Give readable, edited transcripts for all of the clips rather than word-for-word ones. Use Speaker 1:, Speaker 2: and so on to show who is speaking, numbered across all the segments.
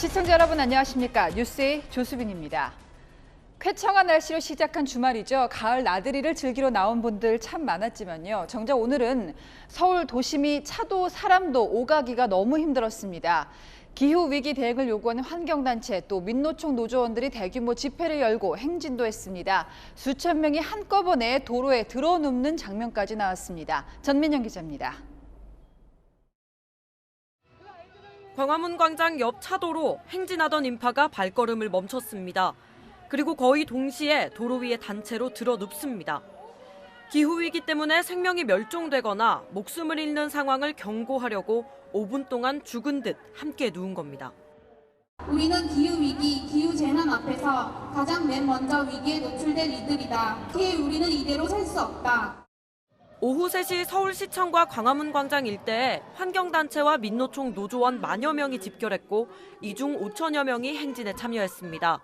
Speaker 1: 시청자 여러분 안녕하십니까? 뉴스의 조수빈입니다. 쾌청한 날씨로 시작한 주말이죠. 가을 나들이를 즐기러 나온 분들 참 많았지만요. 정작 오늘은 서울 도심이 차도 사람도 오가기가 너무 힘들었습니다. 기후위기 대응을 요구하는 환경단체 또 민노총 노조원들이 대규모 집회를 열고 행진도 했습니다. 수천 명이 한꺼번에 도로에 들어눕는 장면까지 나왔습니다. 전민영 기자입니다.
Speaker 2: 광화문 광장 옆 차도로 행진하던 인파가 발걸음을 멈췄습니다. 그리고 거의 동시에 도로 위에 단체로 들어눕습니다. 기후위기 때문에 생명이 멸종되거나 목숨을 잃는 상황을 경고하려고 5분 동안 죽은 듯 함께 누운 겁니다.
Speaker 3: 우리는 기후위기, 기후재난 앞에서 가장 맨 먼저 위기에 노출될 이들이다. 특히 우리는 이대로 살 수 없다.
Speaker 2: 오후 3시 서울시청과 광화문 광장 일대에 환경단체와 민노총 노조원 만여 명이 집결했고 이 중 5천여 명이 행진에 참여했습니다.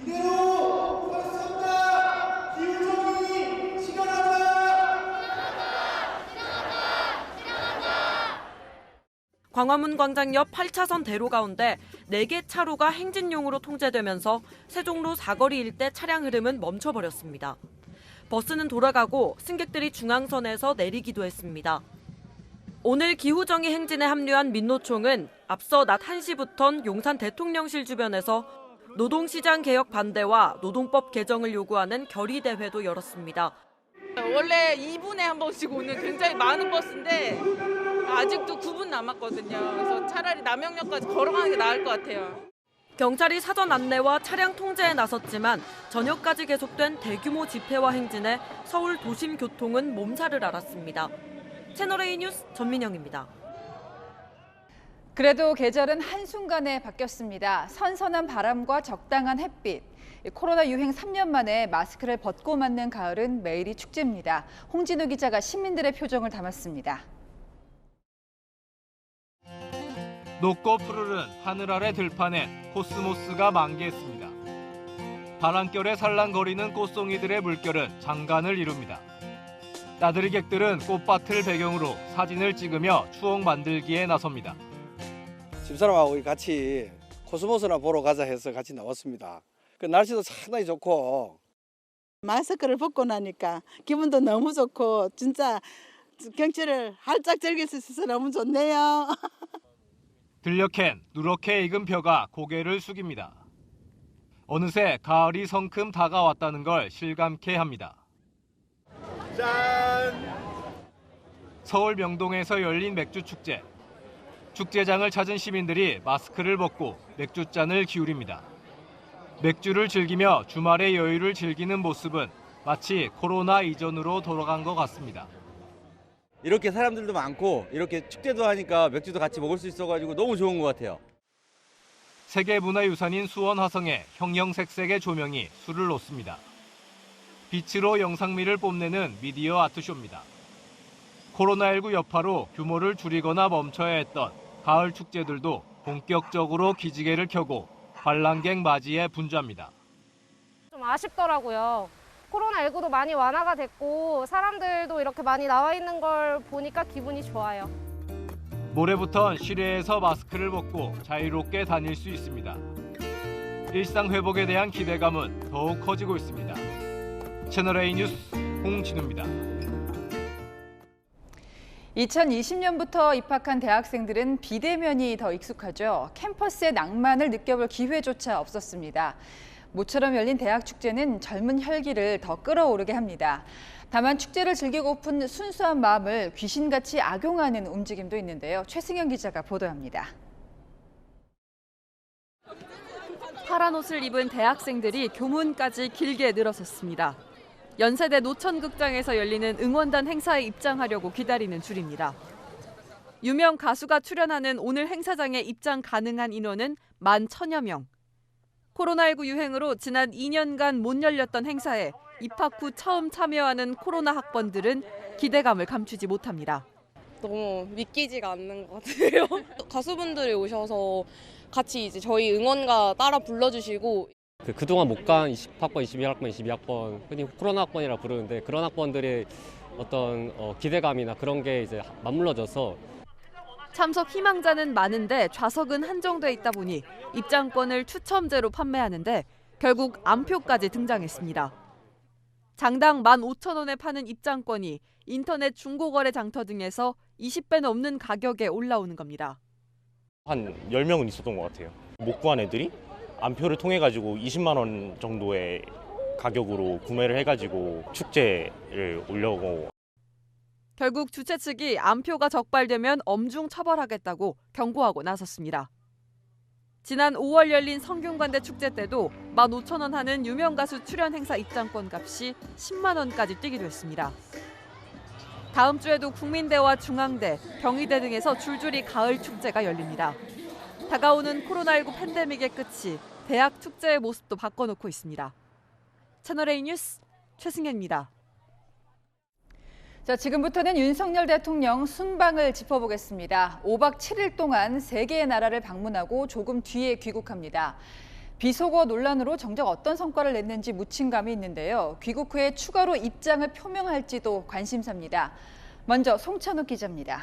Speaker 4: 이대로 살 수 없다. 기후정의 실현하자.
Speaker 2: 광화문 광장 옆 8차선 대로 가운데 4개 차로가 행진용으로 통제되면서 세종로 사거리 일대 차량 흐름은 멈춰버렸습니다. 버스는 돌아가고 승객들이 중앙선에서 내리기도 했습니다. 오늘 기후정의 행진에 합류한 민노총은 앞서 낮 1시부턴 용산 대통령실 주변에서 노동시장 개혁 반대와 노동법 개정을 요구하는 결의대회도 열었습니다.
Speaker 5: 원래 2분에 한 번씩 오는 굉장히 많은 버스인데 아직도 9분 남았거든요. 그래서 차라리 남영역까지 걸어가는 게 나을 것 같아요.
Speaker 2: 경찰이 사전 안내와 차량 통제에 나섰지만 저녁까지 계속된 대규모 집회와 행진에 서울 도심 교통은 몸살을 앓았습니다. 채널A 뉴스 전민영입니다.
Speaker 1: 그래도 계절은 한순간에 바뀌었습니다. 선선한 바람과 적당한 햇빛. 코로나 유행 3년 만에 마스크를 벗고 맞는 가을은 매일이 축제입니다. 홍진우 기자가 시민들의 표정을 담았습니다.
Speaker 6: 높고 푸르른 하늘 아래 들판엔 코스모스가 만개했습니다. 바람결에 살랑거리는 꽃송이들의 물결은 장관을 이룹니다. 나들이객들은 꽃밭을 배경으로 사진을 찍으며 추억 만들기에 나섭니다.
Speaker 7: 집사람하고 같이 코스모스나 보러 가자 해서 같이 나왔습니다. 그 날씨도 상당히 좋고
Speaker 8: 마스크를 벗고 나니까 기분도 너무 좋고 진짜 경치를 활짝 즐길 수 있어서 너무 좋네요.
Speaker 6: 들녘엔 누렇게 익은 벼가 고개를 숙입니다. 어느새 가을이 성큼 다가왔다는 걸 실감케 합니다.
Speaker 4: 짠.
Speaker 6: 서울 명동에서 열린 맥주축제. 축제장을 찾은 시민들이 마스크를 벗고 맥주잔을 기울입니다. 맥주를 즐기며 주말의 여유를 즐기는 모습은 마치 코로나 이전으로 돌아간 것 같습니다.
Speaker 9: 이렇게 사람들도 많고 이렇게 축제도 하니까 맥주도 같이 먹을 수 있어가지고 너무 좋은 것 같아요.
Speaker 6: 세계문화유산인 수원 화성에 형형색색의 조명이 술을 놓습니다. 빛으로 영상미를 뽐내는 미디어 아트쇼입니다. 코로나19 여파로 규모를 줄이거나 멈춰야 했던 가을 축제들도 본격적으로 기지개를 켜고 관람객 맞이에 분주합니다.
Speaker 10: 좀 아쉽더라고요. 코로나19도 많이 완화가 됐고 사람들도 이렇게 많이 나와 있는 걸 보니까 기분이 좋아요.
Speaker 6: 모레부턴 실외에서 마스크를 벗고 자유롭게 다닐 수 있습니다. 일상 회복에 대한 기대감은 더욱 커지고 있습니다. 채널A 뉴스 홍진우입니다.
Speaker 1: 2020년부터 입학한 대학생들은 비대면이 더 익숙하죠. 캠퍼스의 낭만을 느껴볼 기회조차 없었습니다. 모처럼 열린 대학 축제는 젊은 혈기를 더 끌어오르게 합니다. 다만 축제를 즐기고픈 순수한 마음을 귀신같이 악용하는 움직임도 있는데요. 최승현 기자가 보도합니다.
Speaker 11: 파란 옷을 입은 대학생들이 교문까지 길게 늘어섰습니다. 연세대 노천극장에서 열리는 응원단 행사에 입장하려고 기다리는 줄입니다. 유명 가수가 출연하는 오늘 행사장에 입장 가능한 인원은 11,000여 명. 코로나19 유행으로 지난 2년간 못 열렸던 행사에 입학 후 처음 참여하는 코로나 학번들은 기대감을 감추지 못합니다.
Speaker 12: 너무 믿기지가 않는 것 같아요. 가수분들이 오셔서 같이 이제 저희 응원가 따라 불러주시고
Speaker 13: 그동안 못 간 20학번, 21학번, 22학번, 흔히 코로나 학번이라 부르는데 그런 학번들의 어떤 기대감이나 그런 게 이제 맞물려져서
Speaker 11: 참석 희망자는 많은데 좌석은 한정돼 있다 보니 입장권을 추첨제로 판매하는데 결국 암표까지 등장했습니다. 장당 15,000원에 파는 입장권이 인터넷 중고거래 장터 등에서 20배 넘는 가격에 올라오는 겁니다.
Speaker 14: 한 10명은 있었던 것 같아요. 못 구한 애들이 암표를 통해 가지고 20만 원 정도의 가격으로 구매를 해가지고 축제를 올려고.
Speaker 11: 결국 주최 측이 암표가 적발되면 엄중 처벌하겠다고 경고하고 나섰습니다. 지난 5월 열린 성균관대 축제 때도 15,000원 하는 유명 가수 출연 행사 입장권 값이 10만 원까지 뛰기도 했습니다. 다음 주에도 국민대와 중앙대, 경희대 등에서 줄줄이 가을 축제가 열립니다. 다가오는 코로나19 팬데믹의 끝이 대학 축제의 모습도 바꿔놓고 있습니다. 채널A 뉴스 최승현입니다.
Speaker 1: 자, 지금부터는 윤석열 대통령 순방을 짚어보겠습니다. 5박 7일 동안 3개의 나라를 방문하고 조금 뒤에 귀국합니다. 비속어 논란으로 정작 어떤 성과를 냈는지 묻힌 감이 있는데요. 귀국 후에 추가로 입장을 표명할지도 관심사입니다. 먼저 송찬욱 기자입니다.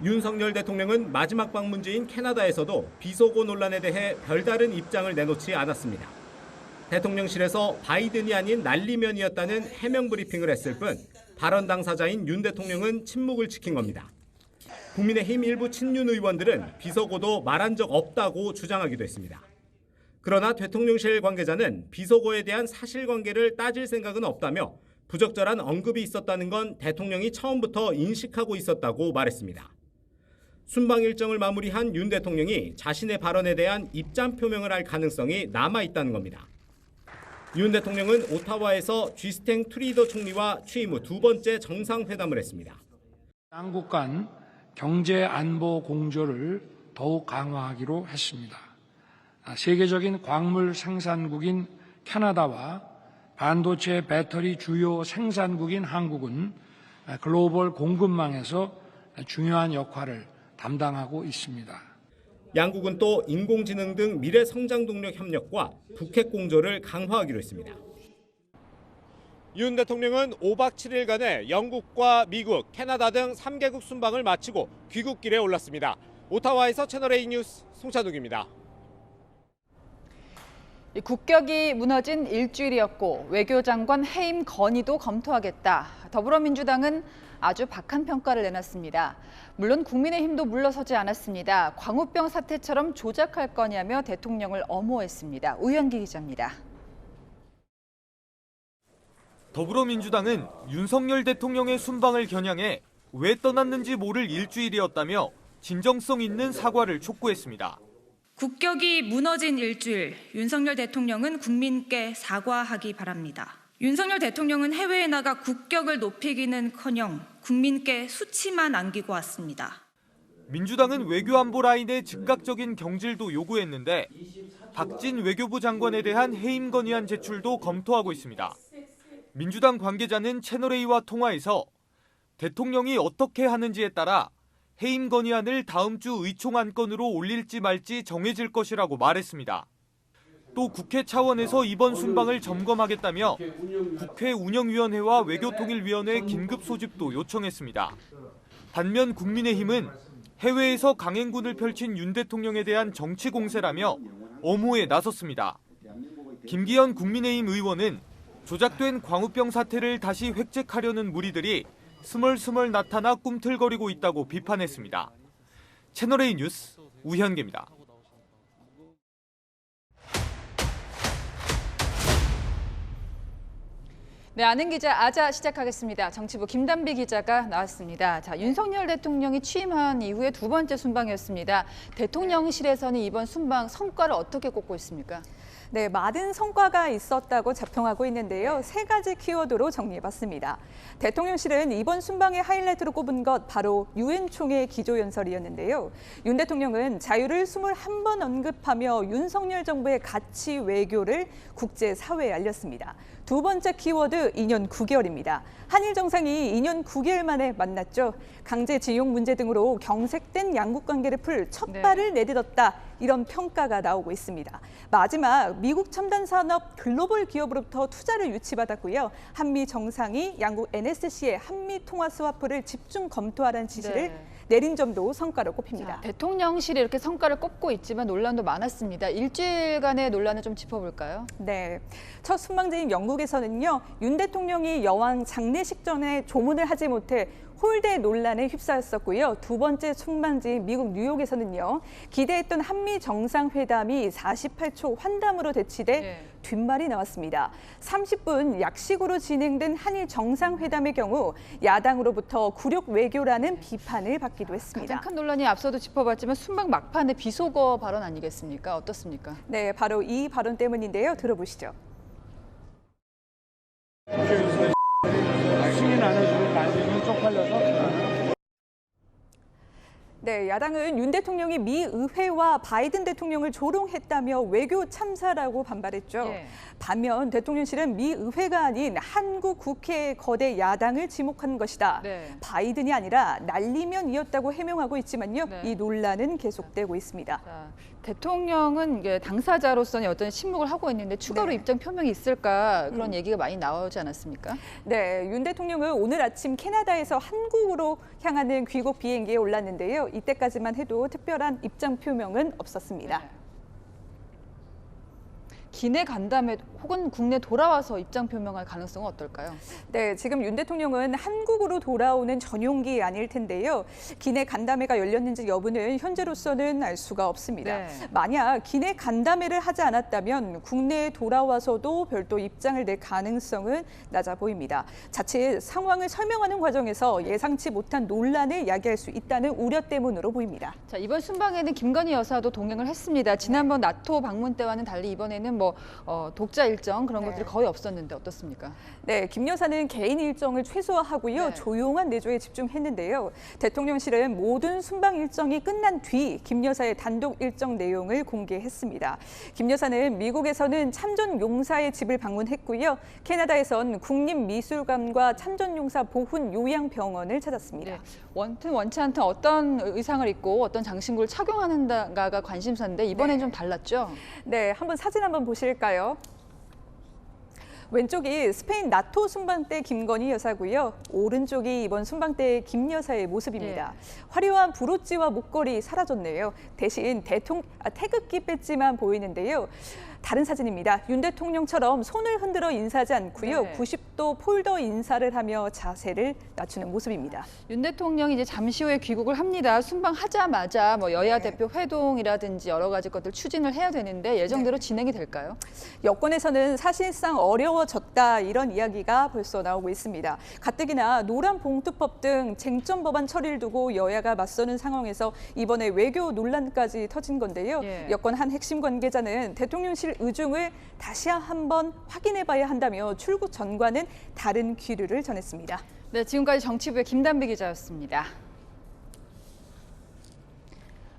Speaker 15: 윤석열 대통령은 마지막 방문지인 캐나다에서도 비속어 논란에 대해 별다른 입장을 내놓지 않았습니다. 대통령실에서 바이든이 아닌 난리면이었다는 해명 브리핑을 했을 뿐 발언 당사자인 윤 대통령은 침묵을 지킨 겁니다. 국민의힘 일부 친윤 의원들은 비속어도 말한 적 없다고 주장하기도 했습니다. 그러나 대통령실 관계자는 비속어에 대한 사실관계를 따질 생각은 없다며 부적절한 언급이 있었다는 건 대통령이 처음부터 인식하고 있었다고 말했습니다. 순방 일정을 마무리한 윤 대통령이 자신의 발언에 대한 입장 표명을 할 가능성이 남아있다는 겁니다. 윤 대통령은 오타와에서 쥐스탱 트루도 총리와 취임 후 2번째 정상회담을 했습니다.
Speaker 16: 양국 간 경제 안보 공조를 더욱 강화하기로 했습니다. 세계적인 광물 생산국인 캐나다와 반도체 배터리 주요 생산국인 한국은 글로벌 공급망에서 중요한 역할을 담당하고 있습니다.
Speaker 15: 양국은 또 인공지능 등 미래 성장 동력 협력과 북핵 공조를 강화하기로 했습니다. 윤 대통령은 5박 7일간의 영국과 미국, 캐나다 등 3개국 순방을 마치고 귀국길에 올랐습니다. 오타와에서 채널A 뉴스 송찬욱입니다.
Speaker 1: 국격이 무너진 일주일이었고 외교장관 해임 건의도 검토하겠다. 더불어민주당은 아주 박한 평가를 내놨습니다. 물론 국민의힘도 물러서지 않았습니다. 광우병 사태처럼 조작할 거냐며 대통령을 엄호했습니다. 우현기 기자입니다.
Speaker 17: 더불어민주당은 윤석열 대통령의 순방을 겨냥해 왜 떠났는지 모를 일주일이었다며 진정성 있는 사과를 촉구했습니다.
Speaker 18: 국격이 무너진 일주일, 윤석열 대통령은 국민께 사과하기 바랍니다. 윤석열 대통령은 해외에 나가 국격을 높이기는커녕 국민께 수치만 안기고 왔습니다.
Speaker 17: 민주당은 외교안보 라인의 즉각적인 경질도 요구했는데 박진 외교부 장관에 대한 해임 건의안 제출도 검토하고 있습니다. 민주당 관계자는 채널A와 통화에서 대통령이 어떻게 하는지에 따라 해임 건의안을 다음 주 의총 안건으로 올릴지 말지 정해질 것이라고 말했습니다. 또 국회 차원에서 이번 순방을 점검하겠다며 국회 운영위원회와 외교통일위원회 긴급 소집도 요청했습니다. 반면 국민의힘은 해외에서 강행군을 펼친 윤 대통령에 대한 정치 공세라며 엄호에 나섰습니다. 김기현 국민의힘 의원은 조작된 광우병 사태를 다시 획책하려는 무리들이 스멀스멀 나타나 꿈틀거리고 있다고 비판했습니다. 채널A 뉴스 우현기입니다.
Speaker 1: 네, 아는 기자 아자 시작하겠습니다. 정치부 김단비 기자가 나왔습니다. 자, 윤석열 대통령이 취임한 이후에 2번째 순방이었습니다. 대통령실에서는 이번 순방 성과를 어떻게 꼽고 있습니까?
Speaker 19: 네, 많은 성과가 있었다고 자평하고 있는데요. 3가지 키워드로 정리해봤습니다. 대통령실은 이번 순방의 하이라이트로 꼽은 것 바로 유엔 총회 기조연설이었는데요. 윤 대통령은 자유를 21번 언급하며 윤석열 정부의 가치 외교를 국제사회에 알렸습니다. 2번째 키워드 2년 9개월입니다. 한일 정상이 2년 9개월 만에 만났죠. 강제징용 문제 등으로 경색된 양국 관계를 풀 첫 발을 내딛었다. 이런 평가가 나오고 있습니다. 마지막 미국 첨단 산업 글로벌 기업으로부터 투자를 유치받았고요. 한미 정상이 양국 NSC의 한미 통화 스와프를 집중 검토하라는 지시를 내린 점도 성과로 꼽힙니다.
Speaker 1: 대통령실이 이렇게 성과를 꼽고 있지만 논란도 많았습니다. 일주일간의 논란을 좀 짚어볼까요?
Speaker 19: 네, 첫 순방지인 영국에서는요. 윤 대통령이 여왕 장례식 전에 조문을 하지 못해 홀대 논란에 휩싸였었고요. 두 번째 순방지인 미국 뉴욕에서는요. 기대했던 한미 정상회담이 48초 환담으로 대치돼 뒷말이 나왔습니다. 30분 약식으로 진행된 한일 정상회담의 경우 야당으로부터 굴욕 외교라는 비판을 받기도 했습니다.
Speaker 1: 가장 큰 논란이 앞서도 짚어봤지만 순방 막판에 비속어 발언 아니겠습니까? 어떻습니까?
Speaker 19: 네, 바로 이 발언 때문인데요. 들어보시죠.
Speaker 16: 승인 안 해주고 나중에 쪽팔려서.
Speaker 19: 네, 야당은 윤 대통령이 미 의회와 바이든 대통령을 조롱했다며 외교 참사라고 반발했죠. 반면 대통령실은 미 의회가 아닌 한국 국회의 거대 야당을 지목한 것이다. 바이든이 아니라 날리면이었다고 해명하고 있지만요. 이 논란은 계속되고 있습니다.
Speaker 1: 대통령은 이게 당사자로서는 어떤 침묵을 하고 있는데 추가로 입장 표명이 있을까 그런 얘기가 많이 나오지 않았습니까?
Speaker 19: 네, 윤 대통령은 오늘 아침 캐나다에서 한국으로 향하는 귀국 비행기에 올랐는데요. 이때까지만 해도 특별한 입장 표명은 없었습니다.
Speaker 1: 기내 간담회 혹은 국내 돌아와서 입장 표명할 가능성은 어떨까요?
Speaker 19: 네, 지금 윤 대통령은 한국으로 돌아오는 전용기 아닐 텐데요. 기내 간담회가 열렸는지 여부는 현재로서는 알 수가 없습니다. 만약 기내 간담회를 하지 않았다면 국내에 돌아와서도 별도 입장을 낼 가능성은 낮아 보입니다. 자칫 상황을 설명하는 과정에서 예상치 못한 논란을 야기할 수 있다는 우려 때문으로 보입니다.
Speaker 1: 자, 이번 순방에는 김건희 여사도 동행을 했습니다. 지난번 나토 방문 때와는 달리 이번에는 독자 일정 그런 것들이 거의 없었는데 어떻습니까?
Speaker 19: 네, 김 여사는 개인 일정을 최소화하고요. 조용한 내조에 집중했는데요. 대통령실은 모든 순방 일정이 끝난 뒤 김 여사의 단독 일정 내용을 공개했습니다. 김 여사는 미국에서는 참전용사의 집을 방문했고요. 캐나다에선 국립미술관과 참전용사 보훈 요양병원을 찾았습니다.
Speaker 1: 원치 않든 어떤 의상을 입고 어떤 장신구를 착용하는가가 관심사인데 이번엔 좀 달랐죠?
Speaker 19: 네, 한번 사진 한번 보실까요? 왼쪽이 스페인 나토 순방 때 김건희 여사고요. 오른쪽이 이번 순방 때 김 여사의 모습입니다. 화려한 브로치와 목걸이 사라졌네요. 대신 태극기 배지만 보이는데요. 다른 사진입니다. 윤 대통령처럼 손을 흔들어 인사하지 않고요. 90도 폴더 인사를 하며 자세를 낮추는 모습입니다.
Speaker 1: 윤 대통령이 이제 잠시 후에 귀국을 합니다. 순방하자마자 여야 대표 회동이라든지 여러 가지 것들 추진을 해야 되는데 예정대로 진행이 될까요?
Speaker 19: 여권에서는 사실상 어려워졌다 이런 이야기가 벌써 나오고 있습니다. 가뜩이나 노란봉투법 등 쟁점 법안 처리를 두고 여야가 맞서는 상황에서 이번에 외교 논란까지 터진 건데요. 여권 한 핵심 관계자는 대통령실 의중을 다시 한번 확인해봐야 한다며 출국 전과는 다른 기류를 전했습니다.
Speaker 1: 네, 지금까지 정치부의 김단비 기자였습니다.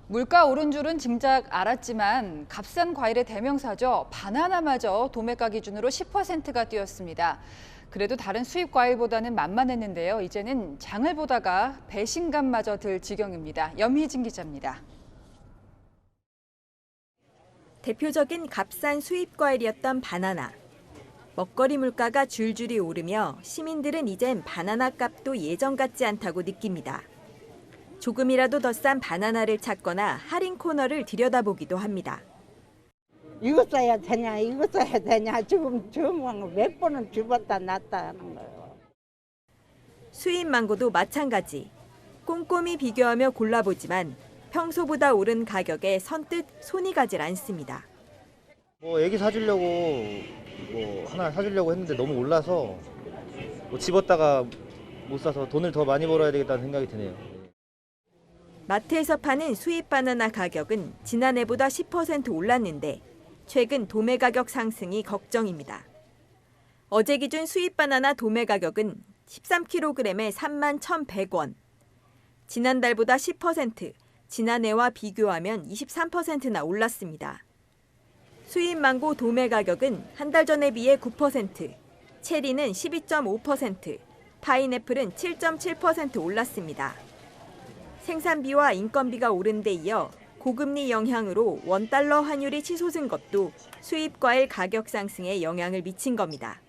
Speaker 1: 물가 오른 줄은 짐작 알았지만 값싼 과일의 대명사죠. 바나나마저 도매가 기준으로 10%가 뛰었습니다. 그래도 다른 수입 과일보다는 만만했는데요. 이제는 장을 보다가 배신감마저 들 지경입니다. 염희진 기자입니다.
Speaker 20: 대표적인 값싼 수입 과일이었던 바나나. 먹거리 물가가 줄줄이 오르며 시민들은 이젠 바나나 값도 예전 같지 않다고 느낍니다. 조금이라도 더 싼 바나나를 찾거나 할인 코너를 들여다보기도 합니다.
Speaker 21: 이거 써야 되냐, 이거 써야 되냐, 지금 몇 번은 집었다 놨다 하는 거예요.
Speaker 20: 수입 망고도 마찬가지. 꼼꼼히 비교하며 골라보지만 평소보다 오른 가격에 선뜻 손이 가질 않습니다.
Speaker 22: 애기 사주려고 하나 사주려고 했는데 너무 올라서 집었다가 못 사서 돈을 더 많이 벌어야 되겠다는 생각이 드네요.
Speaker 20: 마트에서 파는 수입 바나나 가격은 지난해보다 10% 올랐는데 최근 도매 가격 상승이 걱정입니다. 어제 기준 수입 바나나 도매 가격은 13kg에 31,100원. 지난달보다 10%, 지난해와 비교하면 23%나 올랐습니다. 수입 망고 도매 가격은 한 달 전에 비해 9%, 체리는 12.5%, 파인애플은 7.7% 올랐습니다. 생산비와 인건비가 오른 데 이어 고금리 영향으로 원달러 환율이 치솟은 것도 수입 과일 가격 상승에 영향을 미친 겁니다.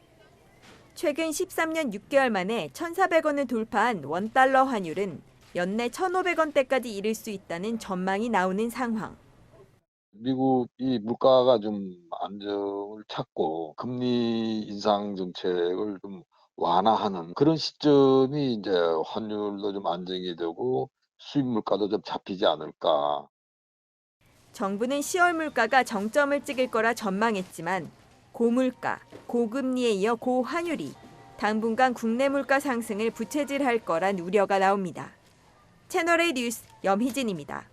Speaker 20: 최근 13년 6개월 만에 1,400원을 돌파한 원달러 환율은 연내 1,500원대까지 이를 수 있다는 전망이 나오는 상황.
Speaker 3: 미국이 물가가 좀 안정을 찾고 금리 인상 정책을 좀 완화하는 그런 시점이 이제 환율도 좀 안정이 되고 수입 물가도 좀 잡히지 않을까.
Speaker 20: 정부는 10월 물가가 정점을 찍을 거라 전망했지만 고물가, 고금리에 이어 고환율이 당분간 국내 물가 상승을 부채질할 거란 우려가 나옵니다. 채널A 뉴스 염희진입니다.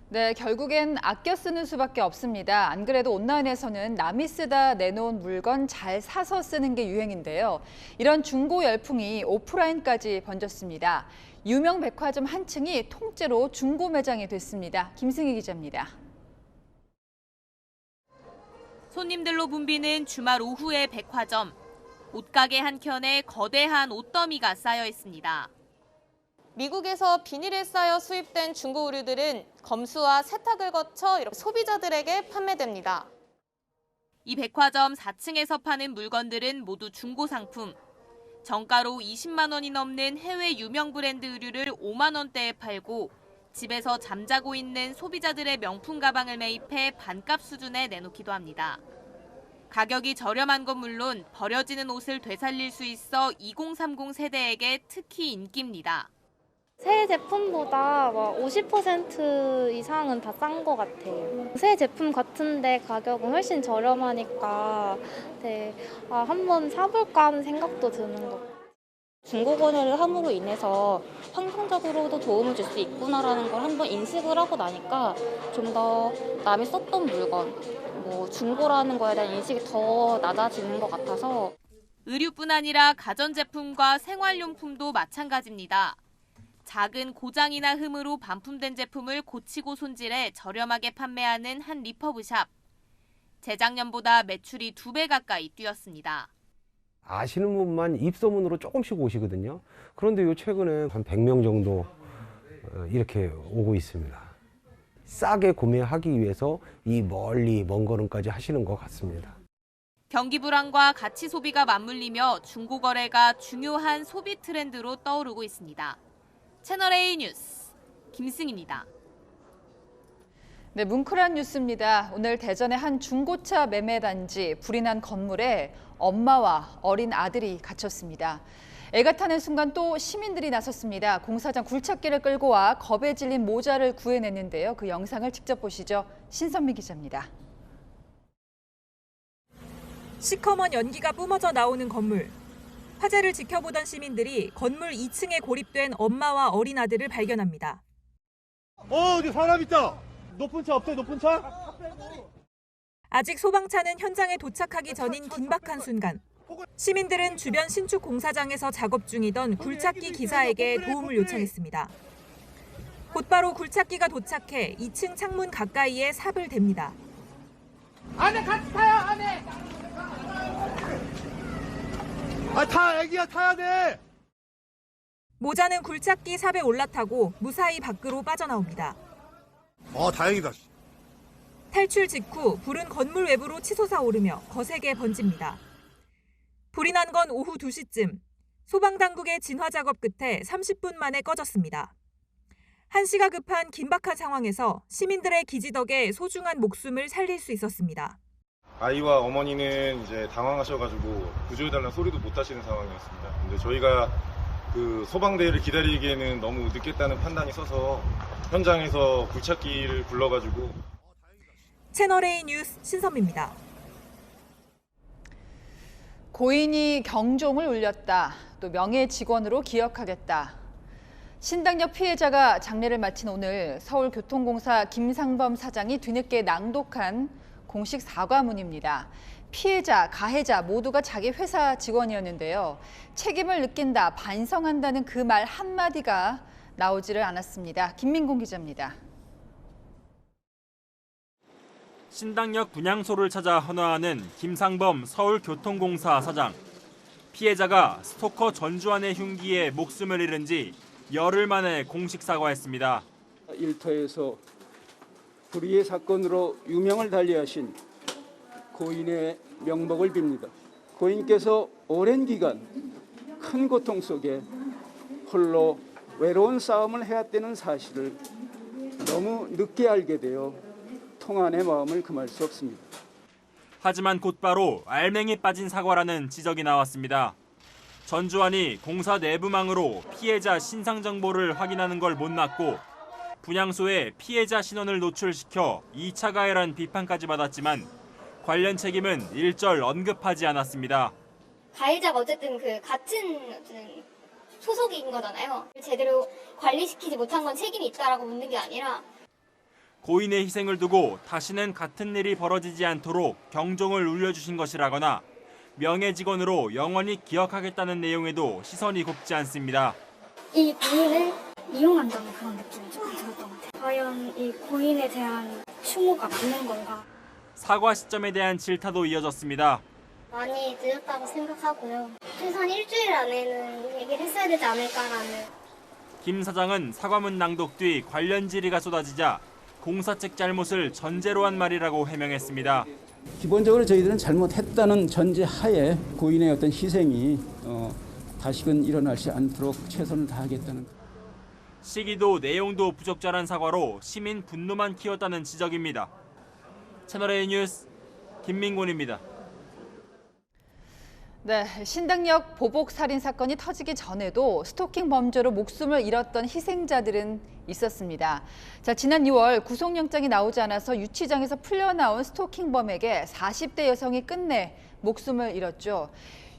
Speaker 1: 네, 결국엔 아껴 쓰는 수밖에 없습니다. 안 그래도 온라인에서는 남이 쓰다 내놓은 물건 잘 사서 쓰는 게 유행인데요. 이런 중고 열풍이 오프라인까지 번졌습니다. 유명 백화점 한 층이 통째로 중고 매장이 됐습니다. 김승희 기자입니다.
Speaker 5: 손님들로 붐비는 주말 오후의 백화점. 옷가게 한켠에 거대한 옷더미가 쌓여 있습니다. 미국에서 비닐에 쌓여 수입된 중고 의류들은 검수와 세탁을 거쳐 이렇게 소비자들에게 판매됩니다. 이 백화점 4층에서 파는 물건들은 모두 중고 상품. 정가로 20만 원이 넘는 해외 유명 브랜드 의류를 5만 원대에 팔고 집에서 잠자고 있는 소비자들의 명품 가방을 매입해 반값 수준에 내놓기도 합니다. 가격이 저렴한 건 물론 버려지는 옷을 되살릴 수 있어 2030 세대에게 특히 인기입니다.
Speaker 10: 새 제품보다 50% 이상은 다 싼 것 같아요. 새 제품 같은데 가격은 훨씬 저렴하니까 한번 사볼까 하는 생각도 드는 것 같아요.
Speaker 23: 중고 거래를 함으로 인해서 환경적으로도 도움을 줄 수 있구나라는 걸 한번 인식을 하고 나니까 좀 더 남이 썼던 물건, 중고라는 거에 대한 인식이 더 낮아지는 것 같아서.
Speaker 5: 의류뿐 아니라 가전제품과 생활용품도 마찬가지입니다. 작은 고장이나 흠으로 반품된 제품을 고치고 손질해 저렴하게 판매하는 한 리퍼브샵. 재작년보다 매출이 2배 가까이 뛰었습니다.
Speaker 24: 아시는 분만 입소문으로 조금씩 오시거든요. 그런데 요 최근에 한 100명 정도 이렇게 오고 있습니다. 싸게 구매하기 위해서 이 멀리 먼 걸음까지 하시는 것 같습니다.
Speaker 5: 경기 불황과 가치 소비가 맞물리며 중고 거래가 중요한 소비 트렌드로 떠오르고 있습니다. 채널A 뉴스 김승희입니다.
Speaker 1: 네, 뭉클한 뉴스입니다. 오늘 대전의 한 중고차 매매 단지 불이 난 건물에 엄마와 어린 아들이 갇혔습니다. 애가 타는 순간 또 시민들이 나섰습니다. 공사장 굴착기를 끌고 와 겁에 질린 모자를 구해냈는데요. 그 영상을 직접 보시죠. 신선미 기자입니다.
Speaker 25: 시커먼 연기가 뿜어져 나오는 건물. 화재를 지켜보던 시민들이 건물 2층에 고립된 엄마와 어린 아들을 발견합니다.
Speaker 4: 어디 사람 있다. 높은 차 없어요? 높은 차?
Speaker 25: 아직 소방차는 현장에 도착하기 전인 긴박한 순간. 시민들은 주변 신축 공사장에서 작업 중이던 굴착기 기사에게 도움을 요청했습니다. 곧바로 굴착기가 도착해 2층 창문 가까이에 삽을 댑니다.
Speaker 4: 안에 같이 타요, 안에. 애기야 타야 돼.
Speaker 25: 모자는 굴착기 삽에 올라타고 무사히 밖으로 빠져나옵니다.
Speaker 4: 다행이다.
Speaker 25: 탈출 직후 불은 건물 외부로 치솟아 오르며 거세게 번집니다. 불이 난 건 오후 2시쯤. 소방당국의 진화 작업 끝에 30분 만에 꺼졌습니다. 한시가 급한 긴박한 상황에서 시민들의 기지 덕에 소중한 목숨을 살릴 수 있었습니다.
Speaker 26: 아이와 어머니는 이제 당황하셔가지고 구조해달라는 소리도 못 하시는 상황이었습니다. 근데 저희가 그 소방대를 기다리기에는 너무 늦겠다는 판단이 서서 현장에서 굴착기를 불러가지고.
Speaker 25: 채널A 뉴스 신선미입니다.
Speaker 1: 고인이 경종을 울렸다. 또 명예 직원으로 기억하겠다. 신당역 피해자가 장례를 마친 오늘 서울교통공사 김상범 사장이 뒤늦게 낭독한 공식 사과문입니다. 피해자, 가해자 모두가 자기 회사 직원이었는데요. 책임을 느낀다, 반성한다는 그 말 한마디가 나오지를 않았습니다. 김민공 기자입니다.
Speaker 17: 신당역 분향소를 찾아 헌화하는 김상범 서울교통공사 사장. 피해자가 스토커 전주환의 흉기에 목숨을 잃은 지 열흘 만에 공식 사과했습니다.
Speaker 2: 일터에서 불의의 사건으로 유명을 달리하신 고인의 명복을 빕니다. 고인께서 오랜 기간 큰 고통 속에 홀로 외로운 싸움을 해왔다는 사실을 너무 늦게 알게 되어 통안의 마음을 금할 수 없습니다.
Speaker 6: 하지만 곧바로 알맹이 빠진 사과라는 지적이 나왔습니다. 전주환이 공사 내부망으로 피해자 신상 정보를 확인하는 걸 못났고 분향소에 피해자 신원을 노출시켜 2차 가해란 비판까지 받았지만 관련 책임은 일절 언급하지 않았습니다.
Speaker 7: 가해자가 어쨌든 그 같은 소속인 거잖아요. 제대로 관리시키지 못한 건 책임이 있다라고 묻는 게 아니라
Speaker 6: 고인의 희생을 두고 다시는 같은 일이 벌어지지 않도록 경종을 울려주신 것이라거나 명예 직원으로 영원히 기억하겠다는 내용에도 시선이 곱지 않습니다.
Speaker 7: 이 고인을 이용한다는 그런 느낌이 조금 들었던 것 같아요. 과연 이 고인에 대한 추모가 맞는 건가?
Speaker 6: 사과 시점에 대한 질타도 이어졌습니다.
Speaker 7: 많이 늦었다고 생각하고요. 최소한 일주일 안에는 얘기를 했어야 되지 않을까라는.
Speaker 6: 김 사장은 사과문 낭독 뒤 관련 질의가 쏟아지자 공사 측 잘못을 전제로 한 말이라고 해명했습니다.
Speaker 2: 기본적으로 저희들은 잘못했다는 전제 하에 고인의 어떤 희생이 다시금 일어나지 않도록 최선을 다하겠다는.
Speaker 6: 시기도 내용도 부적절한 사과로 시민 분노만 키웠다는 지적입니다. 채널A 뉴스 김민곤입니다.
Speaker 1: 네, 신당역 보복 살인 사건이 터지기 전에도 스토킹 범죄로 목숨을 잃었던 희생자들은 있었습니다. 자, 지난 2월 구속영장이 나오지 않아서 유치장에서 풀려나온 스토킹범에게 40대 여성이 끝내 목숨을 잃었죠.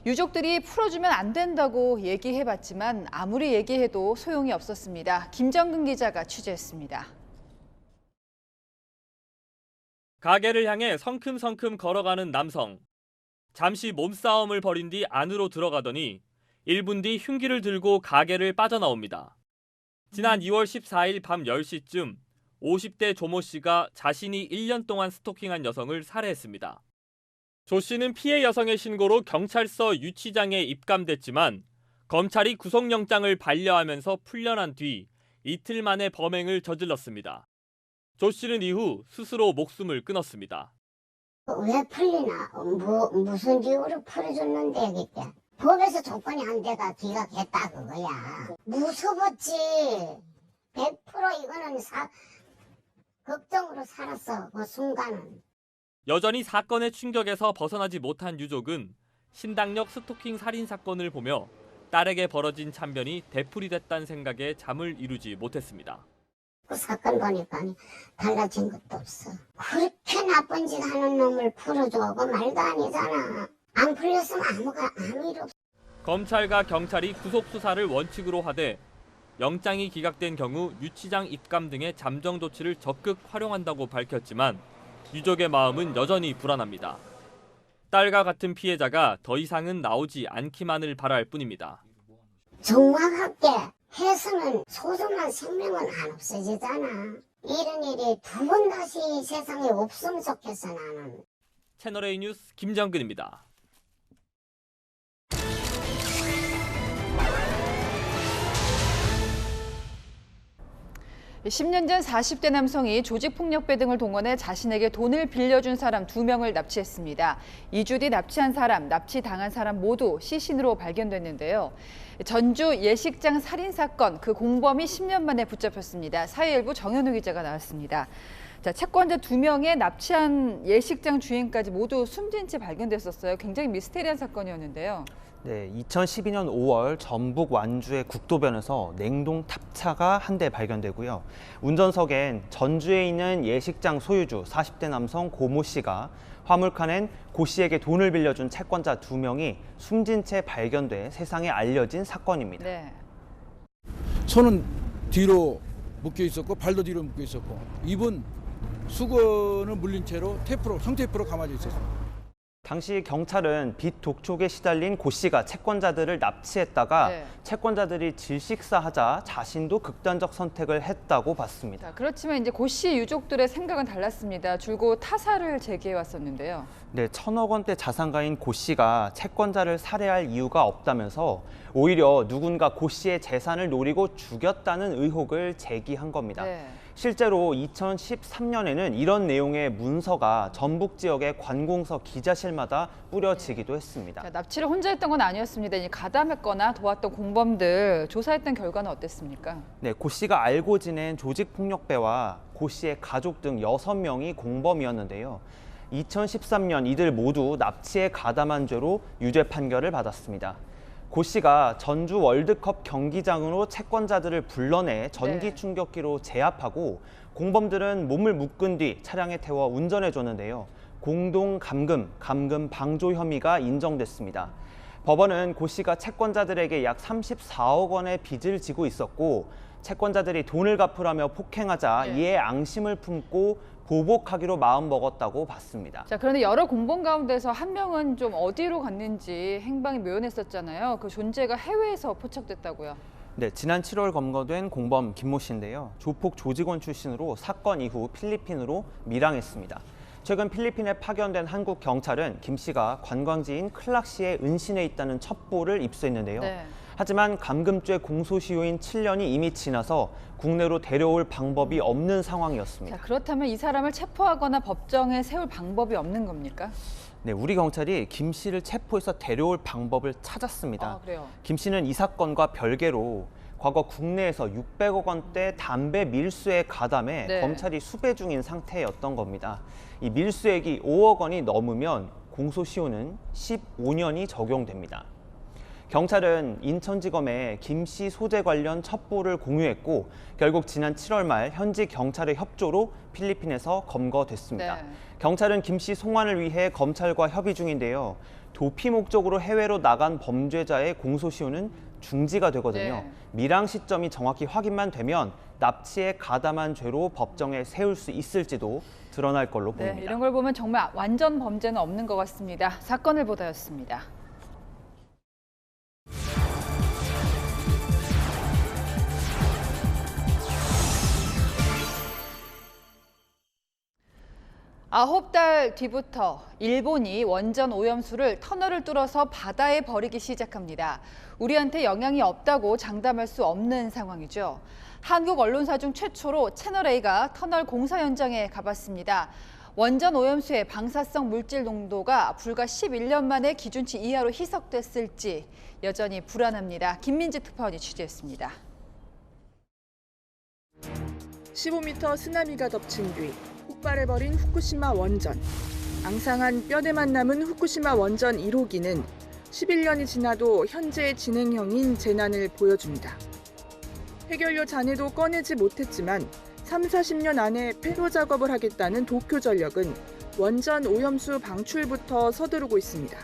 Speaker 1: 유족들이 풀어주면 안 된다고 얘기해봤지만 아무리 얘기해도 소용이 없었습니다. 김정근 기자가 취재했습니다.
Speaker 8: 가게를 향해 성큼성큼 걸어가는 남성. 잠시 몸싸움을 벌인 뒤 안으로 들어가더니 1분 뒤 흉기를 들고 가게를 빠져나옵니다. 지난 2월 14일 밤 10시쯤 50대 조모 씨가 자신이 1년 동안 스토킹한 여성을 살해했습니다. 조 씨는 피해 여성의 신고로 경찰서 유치장에 입감됐지만 검찰이 구속영장을 반려하면서 풀려난 뒤 이틀 만에 범행을 저질렀습니다. 조 씨는 이후 스스로 목숨을 끊었습니다.
Speaker 9: 왜 풀리나? 무슨 이유로 풀어줬는데 그때 법에서 조건이 안 돼가 기각했다 그거야. 무서웠지. 100% 이거는 걱정으로 살았어. 그 순간은.
Speaker 8: 여전히 사건의 충격에서 벗어나지 못한 유족은 신당역 스토킹 살인 사건을 보며 딸에게 벌어진 참변이 되풀이됐다는 생각에 잠을 이루지 못했습니다.
Speaker 9: 그 사건 보니까 달라진 것도 없어. 그렇게 나쁜 짓 하는 놈을 풀어줘. 그 말도 아니잖아. 안 풀렸으면 아무 일 없어.
Speaker 8: 검찰과 경찰이 구속 수사를 원칙으로 하되 영장이 기각된 경우 유치장 입감 등의 잠정 조치를 적극 활용한다고 밝혔지만 유족의 마음은 여전히 불안합니다. 딸과 같은 피해자가 더 이상은 나오지 않기만을 바랄 뿐입니다.
Speaker 9: 정확하게 해서는 소중한 생명은 안 없어지잖아. 이런 일이 두 번 다시 세상에 없으면 좋겠어 나는.
Speaker 8: 채널A 뉴스 김정근입니다.
Speaker 1: 10년 전 40대 남성이 조직폭력배 등을 동원해 자신에게 돈을 빌려준 사람 2명을 납치했습니다. 2주 뒤 납치한 사람, 납치당한 사람 모두 시신으로 발견됐는데요. 전주 예식장 살인 사건, 그 공범이 10년 만에 붙잡혔습니다. 사회일보 정현우 기자가 나왔습니다. 자, 채권자 2명의 납치한 예식장 주인까지 모두 숨진 채 발견됐었어요. 굉장히 미스테리한 사건이었는데요.
Speaker 12: 네, 2012년 5월 전북 완주의 국도변에서 냉동 탑차가 한 대 발견되고요. 운전석엔 전주에 있는 예식장 소유주 40대 남성 고모 씨가 화물칸엔 고 씨에게 돈을 빌려준 채권자 2명이 숨진 채 발견돼 세상에 알려진 사건입니다.
Speaker 1: 네.
Speaker 27: 손은 뒤로 묶여 있었고 발도 뒤로 묶여 있었고 입은 수건을 물린 채로 테이프로, 형테이프로 감아져 있었습니다.
Speaker 12: 당시 경찰은 빚 독촉에 시달린 고 씨가 채권자들을 납치했다가
Speaker 1: 네.
Speaker 12: 채권자들이 질식사하자 자신도 극단적 선택을 했다고 봤습니다.
Speaker 1: 자, 그렇지만 이제 고 씨 유족들의 생각은 달랐습니다. 줄곧 타사를 제기해 왔었는데요.
Speaker 12: 네, 1,000억 원대 자산가인 고 씨가 채권자를 살해할 이유가 없다면서 오히려 누군가 고 씨의 재산을 노리고 죽였다는 의혹을 제기한 겁니다.
Speaker 1: 네.
Speaker 12: 실제로 2013년에는 이런 내용의 문서가 전북 지역의 관공서 기자실마다 뿌려지기도 했습니다.
Speaker 1: 자, 납치를 혼자 했던 건 아니었습니다. 이제 가담했거나 도왔던 공범들 조사했던 결과는 어땠습니까?
Speaker 12: 네, 고 씨가 알고 지낸 조직폭력배와 고 씨의 가족 등 6명이 공범이었는데요. 2013년 이들 모두 납치에 가담한 죄로 유죄 판결을 받았습니다. 고 씨가 전주 월드컵 경기장으로 채권자들을 불러내 전기 충격기로 제압하고 공범들은 몸을 묶은 뒤 차량에 태워 운전해줬는데요. 공동 감금, 감금 방조 혐의가 인정됐습니다. 법원은 고 씨가 채권자들에게 약 34억 원의 빚을 지고 있었고 채권자들이 돈을 갚으라며 폭행하자 이에 앙심을 품고 보복하기로 마음먹었다고 봤습니다.
Speaker 1: 자, 그런데 여러 공범 가운데서 한 명은 좀 어디로 갔는지 행방이 묘연했었잖아요. 그 존재가 해외에서 포착됐다고요.
Speaker 12: 네, 지난 7월 검거된 공범 김모 씨인데요. 조폭 조직원 출신으로 사건 이후 필리핀으로 밀항했습니다. 최근 필리핀에 파견된 한국 경찰은 김 씨가 관광지인 클락시에 은신해 있다는 첩보를 입수했는데요.
Speaker 1: 네.
Speaker 12: 하지만 감금죄 공소시효인 7년이 이미 지나서 국내로 데려올 방법이 없는 상황이었습니다.
Speaker 1: 자, 그렇다면 이 사람을 체포하거나 법정에 세울 방법이 없는 겁니까?
Speaker 12: 네, 우리 경찰이 김 씨를 체포해서 데려올 방법을 찾았습니다.
Speaker 1: 아, 그래요?
Speaker 12: 김 씨는 이 사건과 별개로 과거 국내에서 600억 원대 담배 밀수에 가담해
Speaker 1: 네.
Speaker 12: 검찰이 수배 중인 상태였던 겁니다. 이 밀수액이 5억 원이 넘으면 공소시효는 15년이 적용됩니다. 경찰은 인천지검에 김 씨 소재 관련 첩보를 공유했고 결국 지난 7월 말 현지 경찰의 협조로 필리핀에서 검거됐습니다.
Speaker 1: 네.
Speaker 12: 경찰은 김 씨 송환을 위해 검찰과 협의 중인데요. 도피 목적으로 해외로 나간 범죄자의 공소시효는 중지가 되거든요.
Speaker 1: 네.
Speaker 12: 밀항 시점이 정확히 확인만 되면 납치에 가담한 죄로 법정에 세울 수 있을지도 드러날 걸로 보입니다.
Speaker 1: 네, 이런 걸 보면 정말 완전 범죄는 없는 것 같습니다. 사건을 보다였습니다. 아홉 달 뒤부터 일본이 원전 오염수를 터널을 뚫어서 바다에 버리기 시작합니다. 우리한테 영향이 없다고 장담할 수 없는 상황이죠. 한국 언론사 중 최초로 채널A가 터널 공사 현장에 가봤습니다. 원전 오염수의 방사성 물질 농도가 불과 11년 만에 기준치 이하로 희석됐을지 여전히 불안합니다. 김민지 특파원이 취재했습니다.
Speaker 11: 15m 쓰나미가 덮친 뒤 폭발해버린 후쿠시마 원전. 앙상한 뼈대만 남은 후쿠시마 원전 1호기는 11년이 지나도 현재 진행형인 재난을 보여줍니다. 해결료 잔해도 꺼내지 못했지만 30-40년 안에 폐로 작업을 하겠다는 도쿄전력은 원전 오염수 방출부터 서두르고 있습니다.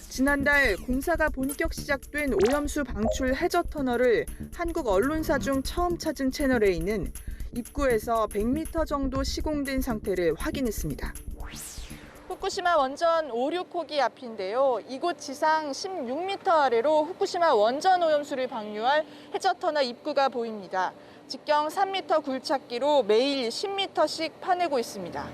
Speaker 11: 지난달 공사가 본격 시작된 오염수 방출 해저 터널을 한국 언론사 중 처음 찾은 채널A는 입구에서 100m 정도 시공된 상태를 확인했습니다. 후쿠시마 원전 5, 6호기 앞인데요. 이곳 지상 16m 아래로 후쿠시마 원전 오염수를 방류할 해저 터널 입구가 보입니다. 직경 3m 굴착기로 매일 10m씩 파내고 있습니다.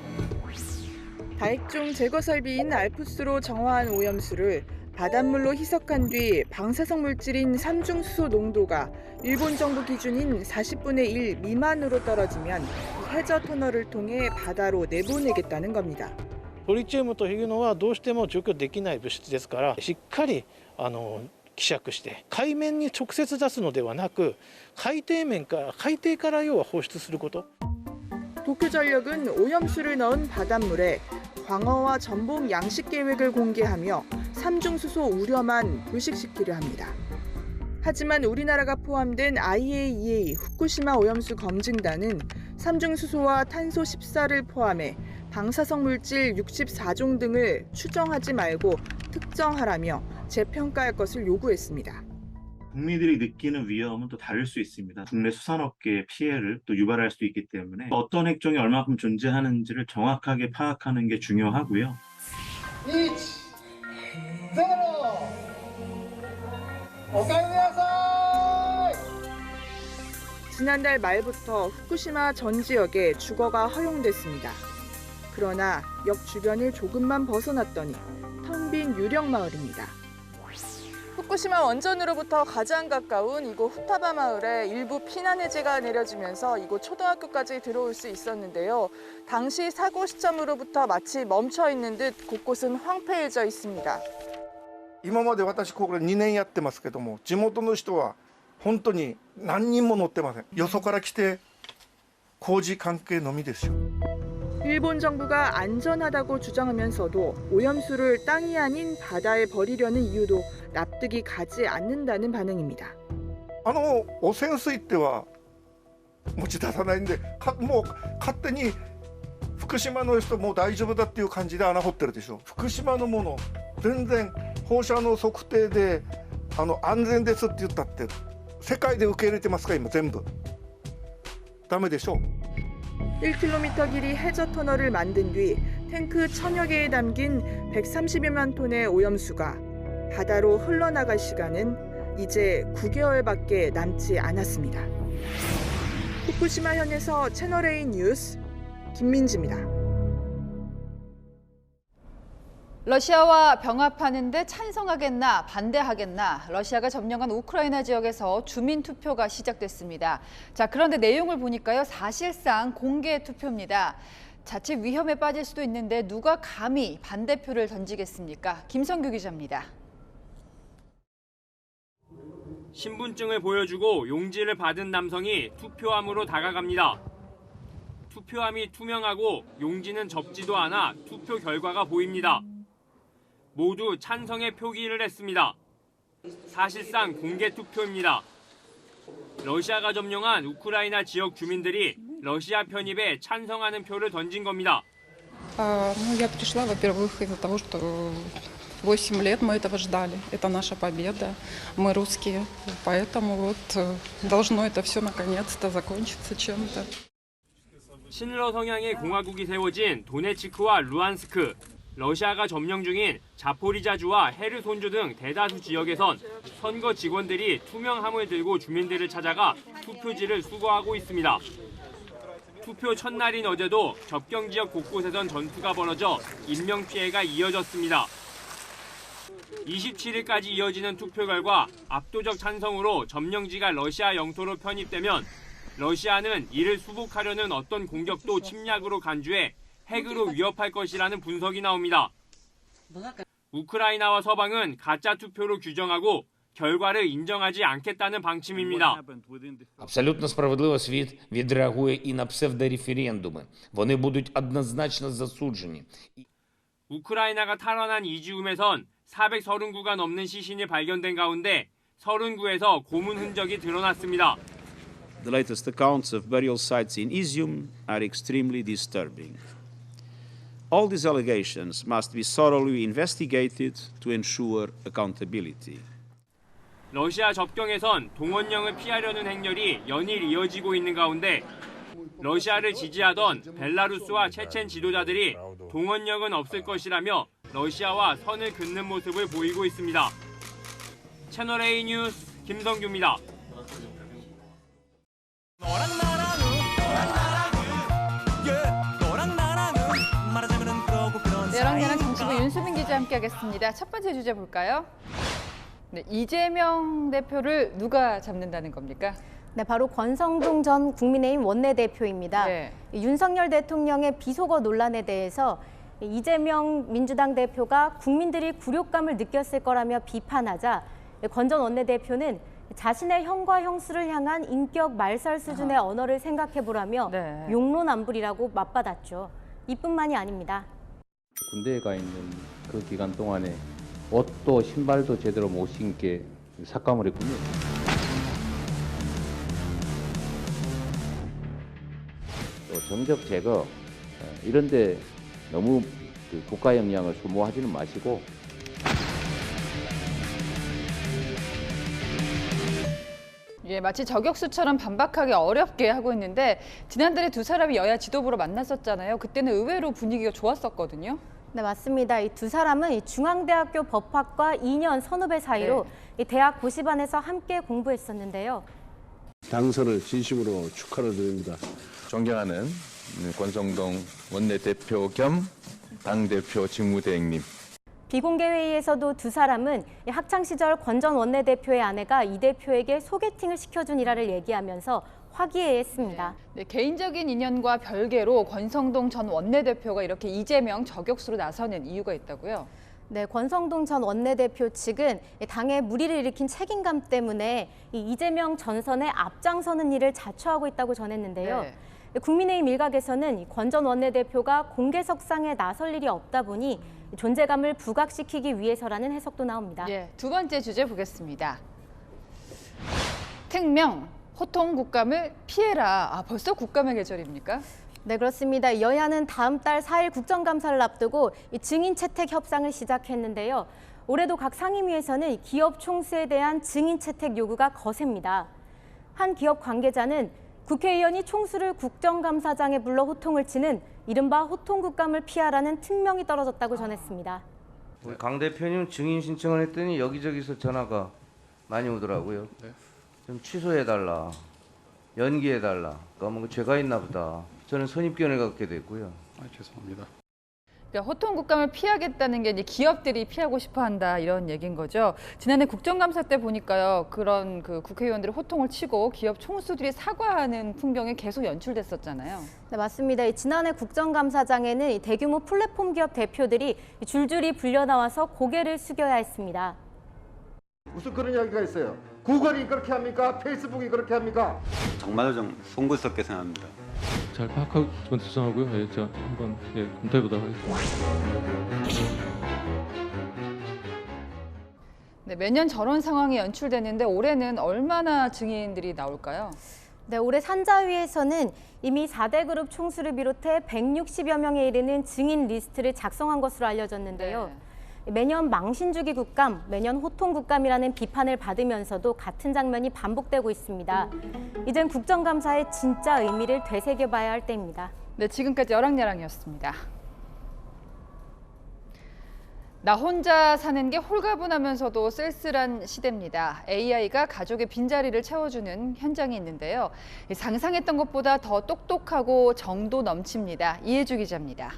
Speaker 11: 다액종 제거 설비인 알프스로 정화한 오염수를 바닷물로 희석한 뒤 방사성 물질인 삼중수소 농도가 일본 정부 기준인 40분의 1 미만으로 떨어지면 해저 터널을 통해 바다로 내보내겠다는 겁니다.
Speaker 13: トリチウムというのはどうしても除去できない物質ですから、しっかり希釈して海面に直接出すのではなく、海底から要は放出すること。
Speaker 11: 도쿄전력은 오염수를 넣은 바닷물에 광어와 전복 양식 계획을 공개하며 삼중수소 우려만 불식시키려 합니다. 하지만 우리나라가 포함된 IAEA 후쿠시마 오염수 검증단은 삼중수소와 탄소 14를 포함해 방사성 물질 64종 등을 추정하지 말고 특정하라며 재평가할 것을 요구했습니다.
Speaker 14: 국민들이 느끼는 위험은 또 다를 수 있습니다. 국내 수산업계의 피해를 또 유발할 수 있기 때문에 어떤 핵종이 얼마큼 존재하는지를 정확하게 파악하는 게 중요하고요.
Speaker 11: 지난달 말부터 후쿠시마 전 지역에 주거가 허용됐습니다. 그러나 역 주변을 조금만 벗어났더니 텅 빈 유령 마을입니다. 후쿠시마 원전으로부터 가장 가까운 이곳 후타바 마을에 일부 피난 해제가 내려지면서 이곳 초등학교까지 들어올 수 있었는데요. 당시 사고 시점으로부터 마치 멈춰 있는 듯 곳곳은 황폐해져 있습니다.
Speaker 3: 今まで私これ2年やってますけども、地元の人は本当に何人も乗ってません。よそから来て工事関係のみですよ。
Speaker 11: 일본 정부가 안전하다고 주장하면서도 오염수를 땅이 아닌 바다에 버리려는 이유도 납득이 가지 않는다는 반응입니다.
Speaker 3: 汚染水っては持ち出さないんで、もう勝手に福島の人も大丈夫だっていう感じで穴掘ってるでしょ。福島のもの全然放射能測定で安全ですって言ったって世界で受け入れてますか今全部。ダメでしょ。
Speaker 11: 1km 길이 해저 터널을 만든 뒤 탱크 1000여 개에 담긴 130여만 톤의 오염수가 바다로 흘러나갈 시간은 이제 9개월밖에 남지 않았습니다. 후쿠시마현에서 채널A 뉴스 김민지입니다.
Speaker 1: 러시아와 병합하는데 찬성하겠나 반대하겠나 러시아가 점령한 우크라이나 지역에서 주민 투표가 시작됐습니다. 자, 그런데 내용을 보니까요. 사실상 공개 투표입니다. 자칫 위험에 빠질 수도 있는데 누가 감히 반대표를 던지겠습니까? 김성규 기자입니다.
Speaker 6: 신분증을 보여주고 용지를 받은 남성이 투표함으로 다가갑니다. 투표함이 투명하고 용지는 접지도 않아 투표 결과가 보입니다. 모두 찬성의 표기를 했습니다. 사실상 공개 투표입니다. 러시아가 점령한 우크라이나 지역 주민들이 러시아 편입에 찬성하는 표를 던진 겁니다.
Speaker 15: Я пришла, во-первых, из-за того, что 8 лет мы этого ждали. Это наша победа. Мы русские, поэтому вот должно это все наконец-то закончиться чем-то.
Speaker 6: 친러 성향의 공화국이 세워진 도네츠크와 루안스크, 러시아가 점령 중인 자포리자주와 헤르손주 등 대다수 지역에선 선거 직원들이 투명함을 들고 주민들을 찾아가 투표지를 수거하고 있습니다. 투표 첫날인 어제도 접경 지역 곳곳에선 전투가 벌어져 인명피해가 이어졌습니다. 27일까지 이어지는 투표 결과 압도적 찬성으로 점령지가 러시아 영토로 편입되면 러시아는 이를 수복하려는 어떤 공격도 침략으로 간주해 핵으로 위협할 것이라는 분석이 나옵니다. 우크라이나와 서방은 가짜 투표로 규정하고 결과를 인정하지 않겠다는 방침입니다.
Speaker 16: Абсолютно справедливо світ відреагує і на псевдореферендуми. Вони будуть однозначно засуджені.
Speaker 6: 우크라이나가 탈환한 이지움에선 430구가 넘는 시신이 발견된 가운데 30구에서 고문 흔적이 드러났습니다.
Speaker 18: The latest accounts of burial sites in Izium are extremely disturbing. All these allegations must be thoroughly investigated to ensure accountability.
Speaker 6: 러시아 접경에선 동원령을 피하려는 행렬이 연일 이어지고 있는 가운데 러시아를 지지하던 벨라루스와 체첸 지도자들이 동원령은 없을 것이라며 러시아와 선을 긋는 모습을 보이고 있습니다. 채널A 뉴스 김성규입니다.
Speaker 1: 너랑 정치부 윤수민 기자 함께하겠습니다. 첫 번째 주제 볼까요? 네, 이재명 대표를 누가 잡는다는 겁니까?
Speaker 19: 네, 바로 권성동 전 국민의힘 원내대표입니다.
Speaker 1: 네.
Speaker 19: 윤석열 대통령의 비속어 논란에 대해서 이재명 민주당 대표가 국민들이 굴욕감을 느꼈을 거라며 비판하자 권 전 원내대표는 자신의 형과 형수를 향한 인격 말살 수준의 언어를 생각해보라며
Speaker 1: 네.
Speaker 19: 용론안불이라고 맞받았죠. 이뿐만이 아닙니다.
Speaker 21: 군대에 가 있는 그 기간 동안에 옷도 신발도 제대로 못 신게 삭감을 했군요. 또 정적 제거 이런 데 너무 국가 역량을 소모하지는 마시고
Speaker 1: 예, 마치 저격수처럼 반박하기 어렵게 하고 있는데 지난달에 두 사람이 여야 지도부로 만났었잖아요. 그때는 의외로 분위기가 좋았었거든요.
Speaker 19: 네, 맞습니다. 이 두 사람은 이 중앙대학교 법학과 2년 선후배 사이로 이 대학 고시반에서 함께 공부했었는데요.
Speaker 4: 당선을 진심으로 축하를 드립니다.
Speaker 5: 존경하는 권성동 원내대표 겸 당대표 직무대행님.
Speaker 19: 비공개 회의에서도 두 사람은 학창 시절 권 전 원내대표의 아내가 이 대표에게 소개팅을 시켜준 일화를 얘기하면서 화기애애했습니다.
Speaker 1: 네, 개인적인 인연과 별개로 권성동 전 원내대표가 이렇게 이재명 저격수로 나서는 이유가 있다고요?
Speaker 19: 네, 권성동 전 원내대표 측은 당에 물의를 일으킨 책임감 때문에 이재명 전선에 앞장서는 일을 자초하고 있다고 전했는데요.
Speaker 1: 네.
Speaker 19: 국민의힘 일각에서는 권 전 원내대표가 공개석상에 나설 일이 없다 보니 존재감을 부각시키기 위해서라는 해석도 나옵니다.
Speaker 1: 예, 두 번째 주제 보겠습니다. 특명, 호통 국감을 피해라. 벌써 국감의 계절입니까?
Speaker 19: 네, 그렇습니다. 여야는 다음 달 4일 국정감사를 앞두고 증인 채택 협상을 시작했는데요. 올해도 각 상임위에서는 기업 총수에 대한 증인 채택 요구가 거셉니다. 한 기업 관계자는 국회의원이 총수를 국정감사장에 불러 호통을 치는 이른바 호통국감을 피하라는 특명이 떨어졌다고 전했습니다.
Speaker 10: 우리 강 대표님 증인 신청을 했더니 여기저기서 전화가 많이 오더라고요. 좀 취소해달라, 연기해달라. 그러니까 죄가 있나 보다. 저는 선입견을 갖게 됐고요.
Speaker 4: 죄송합니다.
Speaker 1: 그러니까 호통 국감을 피하겠다는 게 이제 기업들이 피하고 싶어한다 이런 얘기인 거죠. 지난해 국정감사 때 보니까요, 그런 그 국회의원들이 호통을 치고 기업 총수들이 사과하는 풍경이 계속 연출됐었잖아요.
Speaker 19: 네, 맞습니다. 지난해 국정감사장에는 대규모 플랫폼 기업 대표들이 줄줄이 불려 나와서 고개를 숙여야 했습니다.
Speaker 20: 무슨 그런 이야기가 있어요? 구글이 그렇게 합니까? 페이스북이 그렇게 합니까?
Speaker 22: 정말로 좀 송구스럽게 생각합니다.
Speaker 21: 잘 파악하고 죄송하고요. 예, 제가 한번 검토해보도록 하겠습니다.
Speaker 1: 네, 매년 저런 상황이 연출되는데 올해는 얼마나 증인들이 나올까요?
Speaker 19: 네, 올해 산자위에서는 이미 4대 그룹 총수를 비롯해 160여 명에 이르는 증인 리스트를 작성한 것으로 알려졌는데요. 매년 망신주기 국감, 매년 호통 국감이라는 비판을 받으면서도 같은 장면이 반복되고 있습니다. 이젠 국정감사의 진짜 의미를 되새겨봐야 할 때입니다.
Speaker 1: 네, 지금까지 여랑야랑이었습니다. 나 혼자 사는 게 홀가분하면서도 쓸쓸한 시대입니다. AI가 가족의 빈자리를 채워주는 현장이 있는데요. 상상했던 것보다 더 똑똑하고 정도 넘칩니다. 이혜주 기자입니다.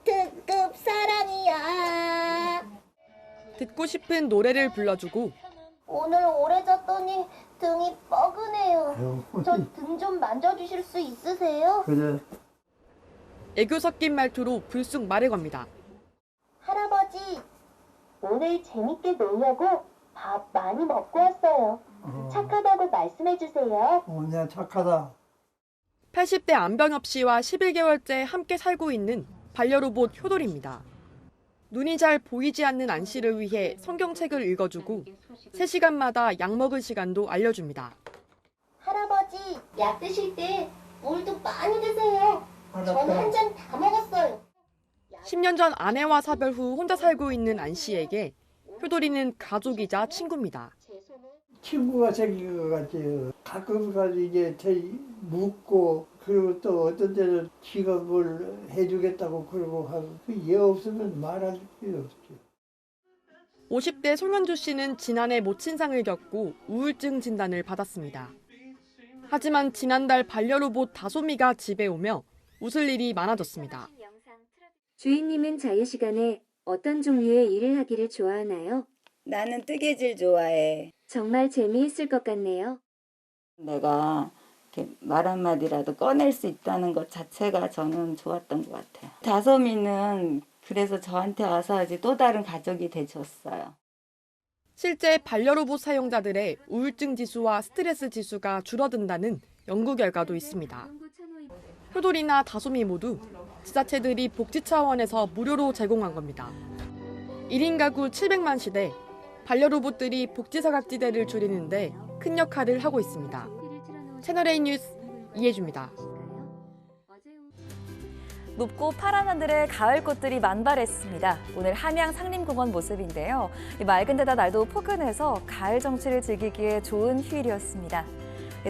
Speaker 23: 특급 사랑이야.
Speaker 11: 듣고 싶은 노래를 불러주고
Speaker 23: 오늘 오래 잤더니 등이 뻐근해요. 저 등 좀 만져주실 수 있으세요?
Speaker 20: 그래.
Speaker 11: 애교 섞인 말투로 불쑥 말을 겁니다.
Speaker 23: 할아버지, 오늘 재밌게 놀려고 밥 많이 먹고 왔어요. 착하다고 말씀해주세요.
Speaker 20: 내가 착하다.
Speaker 11: 80대 안병엽 씨와 11개월째 함께 살고 있는 반려로봇 효돌입니다. 눈이 잘 보이지 않는 안 씨를 위해 성경책을 읽어주고 3시간마다 약 먹을 시간도 알려줍니다.
Speaker 23: 할아버지, 약 드실 때 물도 많이 드세요. 저는 한 잔 다 먹었어요.
Speaker 11: 10년 전 아내와 사별 후 혼자 살고 있는 안 씨에게 효돌이는 가족이자 친구입니다.
Speaker 20: 친구가 생긴 것 같아요. 가끔 가서 이제 묻고 그리고 또 어떤 때는 지가 뭘 해주겠다고 그러고 하고 얘 없으면 말할 필요 없죠.
Speaker 11: 50대 송현주 씨는 지난해 모친상을 겪고 우울증 진단을 받았습니다. 하지만 지난달 반려로봇 다솜이가 집에 오며 웃을 일이 많아졌습니다.
Speaker 24: 주인님은 자유시간에 어떤 종류의 일을 하기를 좋아하나요?
Speaker 28: 나는 뜨개질 좋아해.
Speaker 24: 정말 재미있을 것 같네요.
Speaker 28: 내가 이렇게 말 한마디라도 꺼낼 수 있다는 것 자체가 저는 좋았던 것 같아요. 다솜이는 그래서 저한테 와서 이제 또 다른 가족이 돼줬어요.
Speaker 11: 실제 반려로봇 사용자들의 우울증 지수와 스트레스 지수가 줄어든다는 연구 결과도 있습니다. 효돌이나 다솜이 모두 지자체들이 복지 차원에서 무료로 제공한 겁니다. 1인 가구 700만 시대, 반려로봇들이 복지사각지대를 줄이는데 큰 역할을 하고 있습니다. 채널A 뉴스 이혜주입니다.
Speaker 29: 높고 파란 하늘에 가을 꽃들이 만발했습니다. 오늘 함양 상림공원 모습인데요. 맑은 데다 날도 포근해서 가을 정취를 즐기기에 좋은 휴일이었습니다.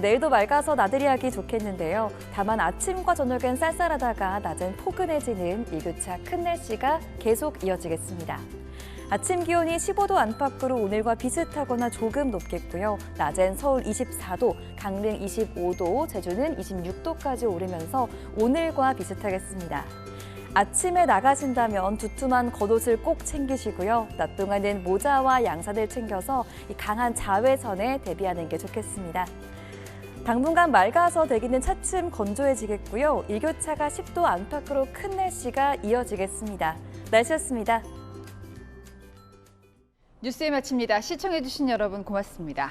Speaker 29: 내일도 맑아서 나들이 하기 좋겠는데요. 다만 아침과 저녁엔 쌀쌀하다가 낮엔 포근해지는 일교차 큰 날씨가 계속 이어지겠습니다. 아침 기온이 15도 안팎으로 오늘과 비슷하거나 조금 높겠고요. 낮엔 서울 24도, 강릉 25도, 제주는 26도까지 오르면서 오늘과 비슷하겠습니다. 아침에 나가신다면 두툼한 겉옷을 꼭 챙기시고요. 낮 동안은 모자와 양산을 챙겨서 강한 자외선에 대비하는 게 좋겠습니다. 당분간 맑아서 대기는 차츰 건조해지겠고요. 일교차가 10도 안팎으로 큰 날씨가 이어지겠습니다. 날씨였습니다.
Speaker 1: 뉴스에 마칩니다. 시청해주신 여러분 고맙습니다.